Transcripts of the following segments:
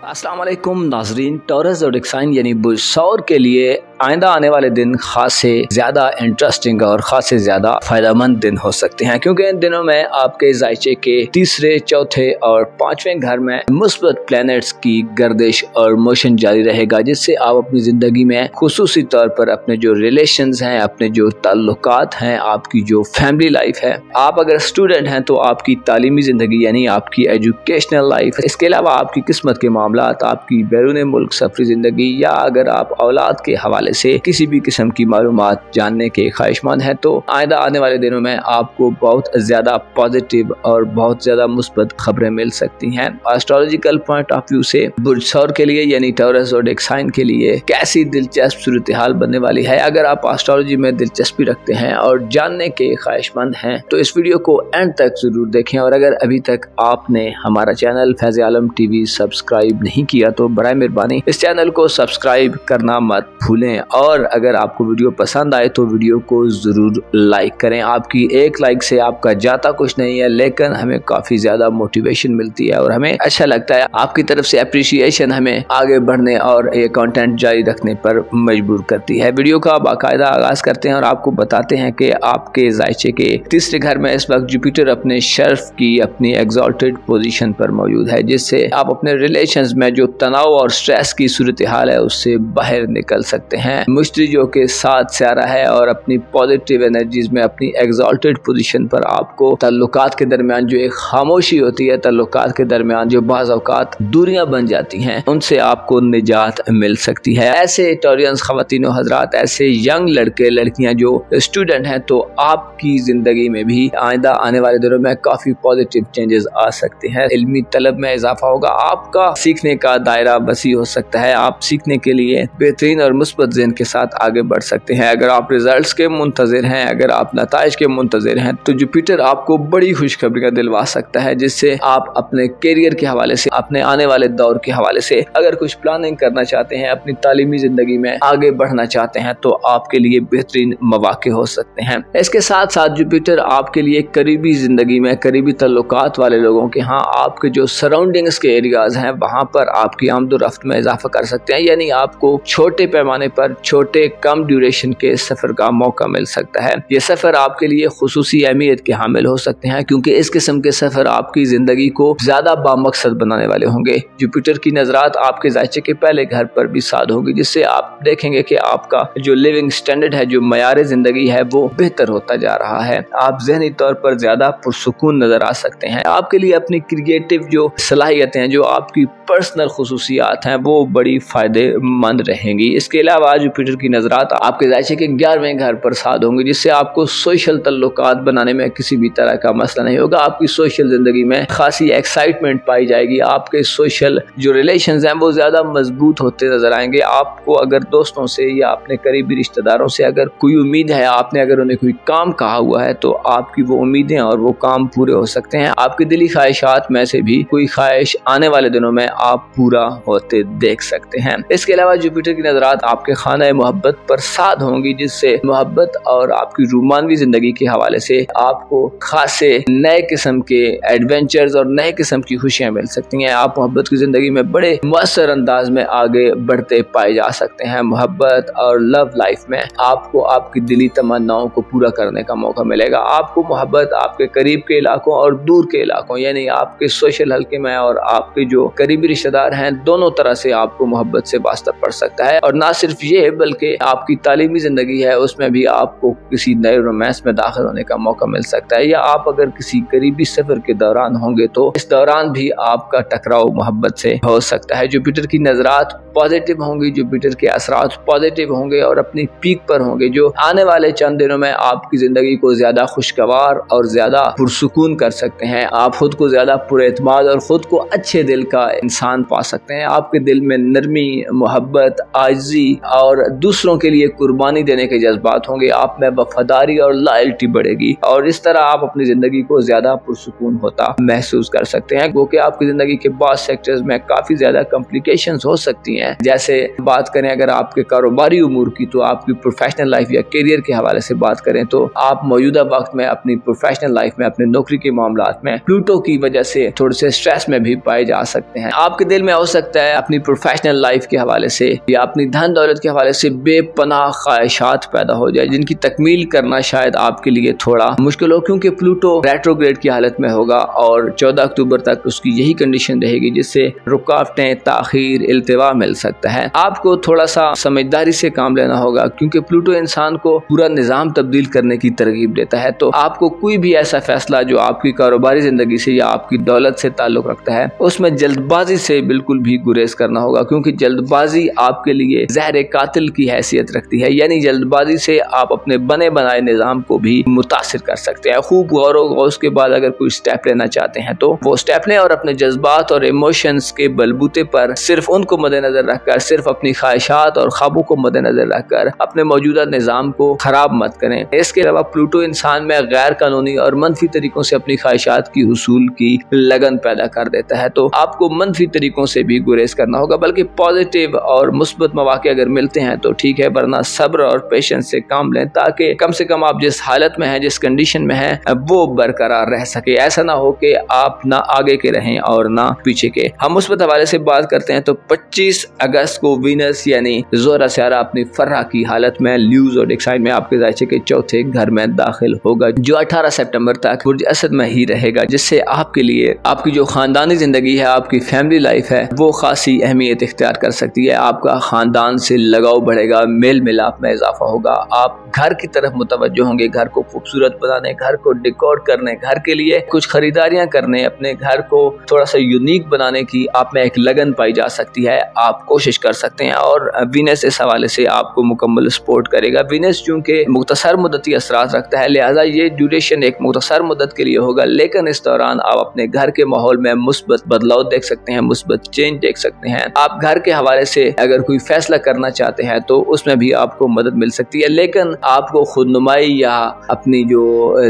अस्सलाम वालेकुम नाजरीन। टॉरस ज़ोडिएक साइन यानी बुर्ज सौर के लिए आइंदा आने वाले दिन खासे ज़्यादा इंटरेस्टिंग और खासे ज़्यादा फ़ायदेमंद दिन हो सकते हैं, क्योंकि इन दिनों में आपके ज़ायचे के तीसरे, चौथे और पाँचवें घर में मुस्बत प्लैनेट्स की गर्दिश और मोशन जारी रहेगा, जिससे आप अपनी ज़िंदगी में खुसूसी तौर पर अपने जो रिलेशंस हैं, अपने जो ताल्लुकात हैं, आपकी जो फैमिली लाइफ है, आप अगर स्टूडेंट हैं तो आपकी तालीमी ज़िंदगी यानी आपकी एजुकेशनल लाइफ, इसके अलावा आपकी किस्मत के मामला, आपकी बैरून मुल्क सफरी ज़िंदगी, या अगर आप औलाद के हवाले से किसी भी किस्म की मालूमात जानने के ख्वाहिशमंद हैं तो आइंदा आने वाले दिनों में आपको बहुत ज़्यादा पॉजिटिव और बहुत ज़्यादा मुस्बत खबरें मिल सकती हैं। एस्ट्रोलॉजिकल पॉइंट ऑफ व्यू से बुर्ज सौर के लिए यानी टॉरस ज़ोडिएक साइन के लिए कैसी दिलचस्प सूरत हाल बनने वाली है। अगर आप एस्ट्रोलॉजी में दिलचस्पी रखते हैं और जानने के ख्वाहिशमंद हैं तो इस वीडियो को एंड तक जरूर देखें, और अगर अभी तक आपने हमारा चैनल फैज़ आलम टीवी सब्सक्राइब नहीं किया तो बराए मेहरबानी इस चैनल को सब्सक्राइब करना मत भूलें, और अगर आपको वीडियो पसंद आए तो वीडियो को जरूर लाइक करें। आपकी एक लाइक से आपका जाता कुछ नहीं है, लेकिन हमें काफी ज्यादा मोटिवेशन मिलती है और हमें अच्छा लगता है। आपकी तरफ से अप्रिशिएशन हमें आगे बढ़ने और ये कंटेंट जारी रखने पर मजबूर करती है। वीडियो का बाकायदा आगाज करते हैं और आपको बताते हैं कि आपके ज़ायचे के तीसरे घर में इस वक्त जुपिटर अपने शर्फ की अपनी एग्जॉल्टेड पोजीशन पर मौजूद है, जिससे आप अपने रिलेशंस में जो तनाव और स्ट्रेस की सूरत हाल है उससे बाहर निकल सकते हैं। मुश्तरी जो के साथ सारा है और अपनी पॉजिटिव एनर्जीज में अपनी एग्जॉल्टेड पोजीशन पर आपको ताल्लुकात के दरमियान जो एक खामोशी होती है, ताल्लुकात के दरमियान जो बाज़ औक़ात दूरियां बन जाती हैं, उनसे आपको निजात मिल सकती है। ऐसे टॉरियंस ख़वातीन और हज़रात, ऐसे यंग लड़के लड़कियां जो स्टूडेंट हैं, तो आपकी ज़िंदगी में भी आइंदा आने वाले दिनों में काफ़ी पॉजिटिव चेंजेस आ सकते हैं। इल्मी तलब में इजाफा होगा, आपका सीखने का दायरा वसी हो सकता है, आप सीखने के लिए बेहतरीन और मुस्बत ज़हन के साथ आगे बढ़ सकते हैं। अगर आप रिजल्ट्स के मुंतज़िर हैं, अगर आप नताइज के मुंतज़िर हैं तो जुपिटर आपको बड़ी खुशखबरियां दिलवा सकता है, जिससे आप अपने करियर के हवाले से, अपने आने वाले दौर के हवाले से अगर कुछ प्लानिंग करना चाहते हैं, अपनी तालीमी ज़िंदगी में आगे बढ़ना चाहते हैं तो आपके लिए बेहतरीन मौके हो सकते हैं। इसके साथ साथ जुपिटर आपके लिए करीबी ज़िंदगी में, करीबी ताल्लुकात वाले लोगों के यहाँ, आपके जो सराउंडिंग्स के एरियाज हैं वहाँ पर आपकी आमदोरफ्त में इजाफा कर सकते हैं, यानी आपको छोटे पैमाने पर छोटे कम ड्यूरेशन के सफर का मौका मिल सकता है। ये सफर आपके लिए खुसूसी अहमियत के हामिल हो सकते हैं, क्योंकि इस किस्म के सफर आपकी जिंदगी को ज्यादा बामकसद बनाने वाले होंगे। जुपिटर की नजरात आपके ज़ायचे के पहले घर पर भी साद होगी, जिससे आप देखेंगे कि आपका जो लिविंग स्टैंडर्ड है, जो मयार जिंदगी है, वो बेहतर होता जा रहा है। आप जहनी तौर पर ज्यादा पुरसुकून नजर आ सकते हैं। आपके लिए अपनी क्रिएटिव जो सलाहियतें हैं, जो आपकी पर्सनल खुसूसियात हैं, वो बड़ी फायदेमंद रहेंगी। इसके अलावा जुपिटर की नजरात आपके ज़ायचे के 11वें घर पर साद होंगे, जिससे आपको सोशल तल्लुकात बनाने में किसी भी तरह का मसला नहीं होगा। आपकी सोशल जिंदगी में खासी एक्साइटमेंट पाई जाएगी। आपके सोशल जो रिलेशंस हैं वो ज्यादा मजबूत होते नजर आएंगे। आपको अगर दोस्तों से या अपने करीबी रिश्तेदारों से अगर कोई उम्मीद है, आपने अगर उन्हें कोई काम कहा हुआ है, तो आपकी वो उम्मीदें और वो काम पूरे हो सकते हैं। आपकी दिली ख्वाहिशात में से भी कोई ख्वाहिश आने वाले दिनों में आप पूरा होते देख सकते हैं। इसके अलावा जुपिटर की नजरात आपके खाना मोहब्बत पर साद होंगी, जिससे मोहब्बत और आपकी रूमानवी जिंदगी के हवाले से आपको खासे नए किस्म के एडवेंचर्स और नए किस्म की खुशियां मिल सकती हैं। आप मोहब्बत की जिंदगी में बड़े मुअस्सर अंदाज में आगे बढ़ते पाए जा सकते हैं। मोहब्बत और लव लाइफ में आपको आपकी दिली तमन्नाओं को पूरा करने का मौका मिलेगा। आपको मोहब्बत आपके करीब के इलाकों और दूर के इलाकों, यानी आपके सोशल हल्के में और आपके जो करीबी रिश्तेदार हैं, दोनों तरह से आपको मोहब्बत से वास्ता पड़ सकता है। और ना सिर्फ ये, बल्कि आपकी तालीमी जिंदगी है उसमें भी आपको किसी नए रोमांस में दाखिल होने का मौका मिल सकता है, या आप अगर किसी करीबी सफर के दौरान होंगे तो इस दौरान भी आपका टकराव मोहब्बत से हो सकता है। जुपिटर की नजरात पॉजिटिव होंगी, जुपिटर के असरात पॉजिटिव होंगे और अपनी पीक पर होंगे, जो आने वाले चंद दिनों में आपकी जिंदगी को ज्यादा खुशगवार और ज्यादा पुरसुकून कर सकते हैं। आप खुद को ज्यादा पुरएतमाद और खुद को अच्छे दिल का इंसान पा सकते हैं। आपके दिल में नरमी, मोहब्बत, आजिज़ी और दूसरों के लिए कुर्बानी देने के जज्बात होंगे। आप में वफादारी और लॉयल्टी बढ़ेगी और इस तरह आप अपनी जिंदगी को ज्यादा पुरसुकून होता महसूस कर सकते हैं, क्योंकि आपकी जिंदगी के बाद सेक्टर्स में काफी ज्यादा कॉम्प्लिकेशंस हो सकती हैं। जैसे बात करें अगर आपके कारोबारी उमूर की, तो आपकी प्रोफेशनल लाइफ या करियर के हवाले से बात करें तो आप मौजूदा वक्त में अपनी प्रोफेशनल लाइफ में, अपने नौकरी के मामलात में प्लूटो की वजह से थोड़े से स्ट्रेस में भी पाए जा सकते हैं। आपके दिल में हो सकता है अपनी प्रोफेशनल लाइफ के हवाले से या अपनी धन दौलत के हवाले से बेपनाह ख्वाहिशात पैदा हो जाए, जिनकी तकमील करना शायद आपके लिए थोड़ा मुश्किल हो, क्योंकि प्लूटो रेट्रोग्रेड की हालत में होगा और 14 अक्टूबर तक उसकी यही कंडीशन रहेगी, जिससे रुकावटें, ताखीर, इल्तिवा मिल सकता है। आपको थोड़ा सा समझदारी से काम लेना होगा, क्योंकि प्लूटो इंसान को पूरा निजाम तब्दील करने की तरगीब देता है। तो आपको कोई भी ऐसा फैसला जो आपकी कारोबारी जिंदगी से या आपकी दौलत से ताल्लुक रखता है, उसमें जल्दबाजी से बिल्कुल भी गुरेज करना होगा, क्योंकि जल्दबाजी आपके लिए जहर कातिल की हैसियत रखती है। यानी जल्दबाजी से आप अपने बने बनाए निजाम को भी मुतासिर कर सकते हैं। खूब गौर उसके बाद अगर कोई स्टेप लेना चाहते हैं तो वो स्टेप लें और अपने जज्बात और इमोशंस के बलबूते पर सिर्फ उनको मद्देनजर रखकर, सिर्फ अपनी ख्वाहिशात और ख्वाबों को मद्देनजर रखकर अपने मौजूदा निजाम को खराब मत करें। इसके अलावा प्लूटो इंसान में गैर कानूनी और मनफी तरीकों से अपनी ख्वाहिशात की हुसूल की लगन पैदा कर देता है। तो आपको मनफी तरीकों से भी गुरेज करना होगा, बल्कि पॉजिटिव और मुस्बत मौके अगर मिलते हैं तो ठीक है, वरना सब्र और पेशेंस से काम लें, ताकि कम से कम आप जिस हालत में हैं, जिस कंडीशन में हैं, वो बरकरार रह सके। ऐसा ना हो कि आप ना आगे के रहें और ना पीछे के। हम मुस्बत हवाले से बात करते हैं तो 25 अगस्त को वीनस यानी ज़ोहरा सियारा अपनी फर्रा की हालत में ल्यू ज़ोडिएक साइन में आपके ज़ायचे के चौथे घर में दाखिल होगा, जो 18 सितंबर तक बुर्ज असद में ही रहेगा, जिससे आपके लिए आपकी जो खानदानी जिंदगी है, आपकी फैमिली लाइफ है, वो खासी अहमियत इख्तियार कर सकती है। आपका खानदान से लगाव बढ़ेगा, मेल मिलाप में इजाफा होगा, आप घर की तरफ मुतवज्जो होंगे, घर को खूबसूरत बनाने, घर को डेकोर करने, घर के लिए कुछ खरीदारियां करने, अपने घर को थोड़ा सा यूनिक बनाने की आप में एक लगन पाई जा सकती है। आप कोशिश कर सकते हैं और वीनस इस हवाले से आपको मुकम्मल सपोर्ट करेगा। वीनस चूंकि मुख्तसर मुद्दती असरात रखता है, लिहाजा ये ड्यूरेशन एक मुख्तसर मुद्दत के लिए होगा, लेकिन इस दौरान आप अपने घर के माहौल में मुस्बत बदलाव देख सकते हैं, मुस्बत चेंज देख सकते हैं। आप घर के हवाले से अगर कोई फैसला करना चाहते हैं तो उसमें भी आपको मदद मिल सकती है, लेकिन आपको खुदनुमाई या अपनी जो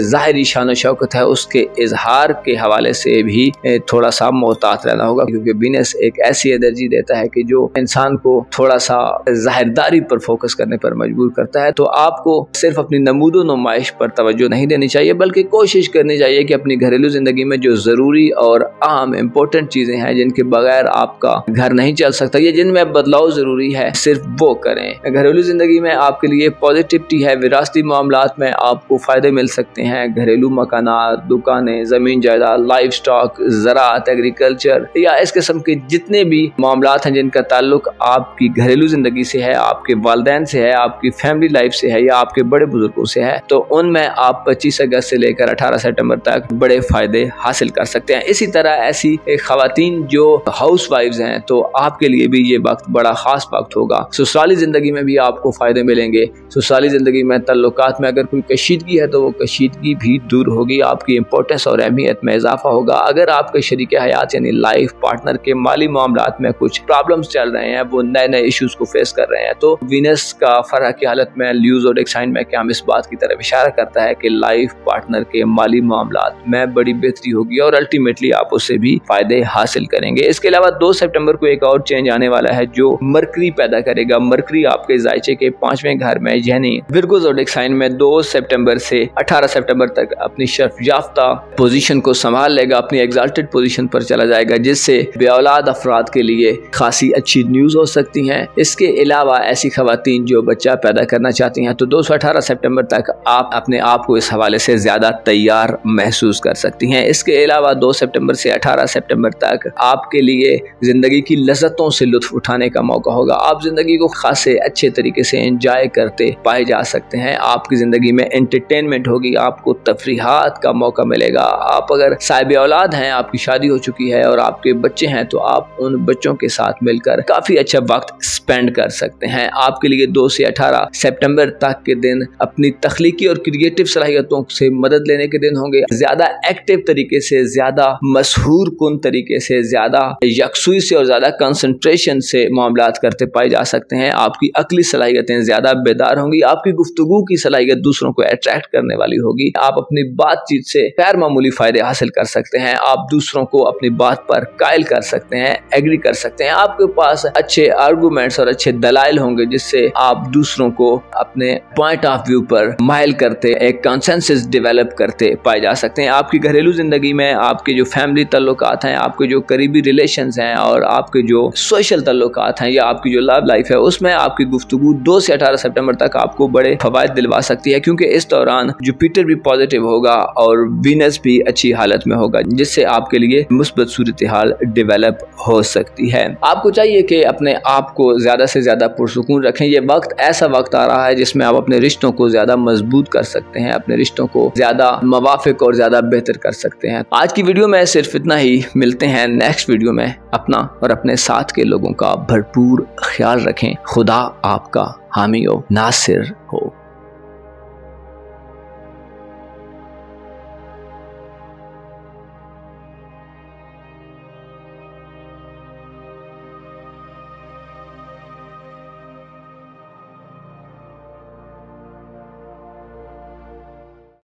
ज़ाहिरी शान शौकत है उसके इजहार के हवाले से भी थोड़ा सा मोहतात रहना होगा, क्योंकि वीनस एक ऐसी एनर्जी देता है कि जो इंसान को थोड़ा सा जाहिरदारी पर फोकस करने पर मजबूर करता है। तो आपको सिर्फ अपनी नमूदो नुमाइश पर तवज्जो नहीं देनी चाहिए, बल्कि कोशिश करनी चाहिए कि अपनी घरेलू जिंदगी में जो जरूरी और अहम इम्पोर्टेंट चीजें हैं, जिनके बगैर आपका घर नहीं चल सकता, ये जिनमें बदलाव जरूरी है, सिर्फ वो करें। घरेलू जिंदगी में आपके लिए पॉजिटिविटी है, विरासती मामलात में आपको फायदे मिल सकते हैं। घरेलू मकानात, दुकानें, जमीन जायदाद, लाइफ स्टॉक, ज़राअत, एग्रीकल्चर या इस किस्म के जितने भी मामलात हैं जिनका ताल्लुक आपकी घरेलू जिंदगी से है, आपके वालिदैन से है, आपकी फैमिली लाइफ से है या आपके बड़े बुजुर्गों से है, तो उनमें आप 25 अगस्त से लेकर 18 सितंबर तक बड़े फायदे हासिल कर सकते हैं। इसी तरह ऐसी खवातीन जो हाउस वाइफ्स हैं, तो आपके लिए भी ये वक्त बड़ा खास वक्त होगा। ससुराली जिंदगी में भी आपको फायदे मिलेंगे। ससुराली जिंदगी में तल्लुकात में अगर कोई कशीदगी है तो वो कशीदगी भी दूर होगी, आपकी इंपॉर्टेंस और अहमियत में इजाफा होगा। अगर आपके शरीक हयात यानी लाइफ पार्टनर के माली मामलात में कुछ प्रॉब्लम्स चल रहे हैं, वो नए नए इश्यूज को फेस कर रहे हैं, तो वीनस का फर्रा की हालत में ल्यू ज़ोडिएक साइन में क्या इस बात की तरफ इशारा करता है कि लाइफ पार्टनर के माली मामलात में बड़ी बेहतरी होगी और अल्टीमेटली आप उससे भी फायदे हासिल करेंगे। इसके अलावा 2 सितंबर को एक और चेंज आने वाला है जो मरकरी पैदा करेगा। मरकरी आपके जायचे के 5वें घर में यानी विर्गो ज़ोडिएक साइन में 2 सितंबर से 18 सितंबर तक अपनी शर्फ याफ्ता पोजीशन को संभाल लेगा, अपनी एग्जाल्टेड पोजीशन पर चला जाएगा, जिससे बेऔलाद अफराद के लिए खासी अच्छी न्यूज हो सकती हैं। इसके अलावा ऐसी खवातीन जो बच्चा पैदा करना चाहती हैं, तो 2 से 18 सितंबर तक आप अपने आप को इस हवाले से ज्यादा तैयार महसूस कर सकती हैं। इसके अलावा 2 सितंबर से 18 सितंबर तक आपके लिए जिंदगी की लज़्ज़तों से लुत्फ उठाने का मौका होगा। आप जिंदगी को खासे अच्छे तरीके से एंजॉय करते पाए जा सकते हैं। आपकी जिंदगी में एंटरटेनमेंट होगी, आपको तफरीहात का मौका मिलेगा। आप अगर साहिब औलाद हैं, आपकी शादी हो चुकी है और आपके बच्चे हैं, तो आप उन बच्चों के साथ मिलकर काफी अच्छा वक्त स्पेंड कर सकते हैं। आपके लिए 2 से 18 सितंबर तक के दिन अपनी तख्लीकी और क्रिएटिव सलाहियतों से मदद लेने के दिन होंगे। ज्यादा एक्टिव तरीके से, ज्यादा मशहूर कुन तरीके से, ज्यादा यकसुई से और ज्यादा कंसंट्रेशन से मामलात करते पाए जा सकते हैं, आपकी अक्ली सलाहियतें ज्यादा बेदार होंगी, आपकी गुफ्तगू की सलाहियत दूसरों को अट्रैक्ट करने वाली होगी, आप अपनी बातचीत से गैर मामूली फायदे हासिल कर सकते हैं, आप दूसरों को अपनी बात पर कायल कर सकते हैं, एग्री कर सकते हैं, आपके पास अच्छे आर्गूमेंट्स और अच्छे दलाइल होंगे जिससे आप दूसरों को अपने point of view per mile करते, एक कंसेंसस डेवलप करते पाए जा सकते हैं। आपकी घरेलू जिंदगी में आपके जो फैमिली ताल्लुकात हैं, आपके जो करीबी रिलेशंस हैं और आपके जो सोशल ताल्लुकात हैं या आपकी जो लव लाइफ है, उसमें आपकी गुफ्तगू 2 से 18 सितंबर तक आपको बड़े फवायद दिलवा सकती है, क्योंकि इस दौरान जुपिटर भी पॉजिटिव होगा और वीनस भी अच्छी हालत में होगा, जिससे आपके लिए मुस्बत सूरत हाल डेवलप हो सकती है। आपको चाहिए कि अपने आप को ज्यादा से ज्यादा पुरसुकून रखें। ये वक्त ऐसा वक्त आ रहा है जिसमें आप अपने रिश्तों को ज्यादा मजबूत कर सकते हैं, अपने रिश्तों को ज्यादा मवाफिक और ज्यादा बेहतर कर सकते हैं। आज की वीडियो में सिर्फ इतना ही, मिलते हैं नेक्स्ट वीडियो में। अपना और अपने साथ के लोगों का भरपूर ख्याल रखें। खुदा आपका हामी और नासिर हो।